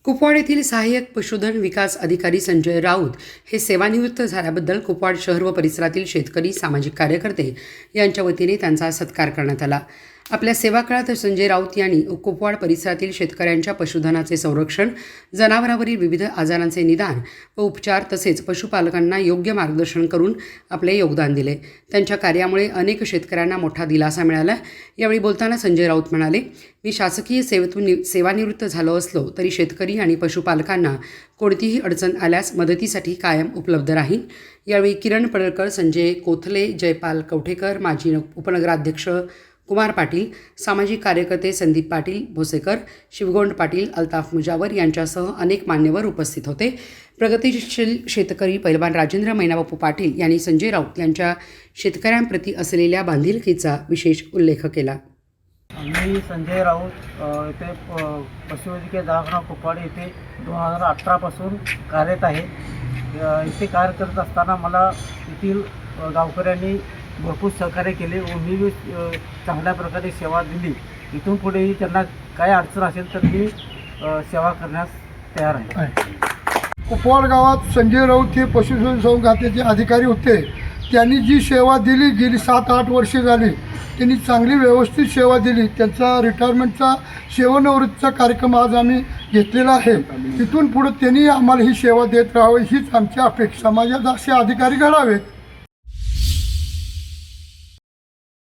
कुपवाड येथील सहाय्यक पशुधन विकास अधिकारी संजय राऊत हे सेवानिवृत्त झाल्याबद्दल कुपवाड शहर व परिसरातील शेतकरी, सामाजिक कार्यकर्ते यांच्या वतीने त्यांचा सत्कार करण्यात आला। आपल्या सेवा काळात संजय राऊत यांनी कुपवाड परिसरातील शेतकऱ्यांच्या पशुधनाचे संरक्षण, जनावरांवरील विविध आजारांचे निदान व उपचार तसेच पशुपालकांना योग्य मार्गदर्शन करून आपले योगदान दिले। त्यांच्या कार्यामुळे अनेक शेतकऱ्यांना मोठा दिलासा मिळाला। यावेळी बोलताना संजय राऊत म्हणाले, मी शासकीय सेवेतून सेवानिवृत्त झालो असलो तरी शेतकरी आणि पशुपालकांना कोणतीही अडचण आल्यास मदतीसाठी कायम उपलब्ध राहीन। यावेळी किरण पडळकर, संजय कोथले, जयपाल कवठेकर, माजी उपनगराध्यक्ष कुमार पाटील, सामाजिक कार्यकर्ते संदीप पाटील भोसेकर, शिवगोंड पाटील, अल्ताफ मुजावर यांच्यासह अनेक मान्यवर उपस्थित होते। प्रगतिशील शेतकरी पैलवान राजेंद्र मैनाबापू पाटील यांनी संजय राऊत यांच्या शेतकऱ्यांप्रती असलेल्या बांधिलकीचा विशेष उल्लेख केला। मी संजय राऊत इथे पशुवैद्यकीय दवाखाना कुपवाड येथे 2018 पासून कार्यरत आहे। इथे कार्य करत असताना मला येथील गावकऱ्यांनी भरपूर सहकार्य केले व मी चांगल्या प्रकारे सेवा दिली। इथून पुढेही त्यांना काय अडचण असेल तर मी सेवा करण्यास तयार आहे। कुपवाड गावात संजय राऊत हे पशुसंवर्धन खात्याचे अधिकारी होते। त्यांनी जी सेवा दिली, गेली 7-8 वर्षे झाली, त्यांनी चांगली व्यवस्थित सेवा दिली। त्यांचा रिटायरमेंटचा सेवानिवृत्तीचा कार्यक्रम आज आम्ही घेतलेला आहे। तिथून पुढे त्यांनी आम्हाला ही सेवा देत राहावी हीच आमची अपेक्षा। समाजात असे अधिकारी घडावेत।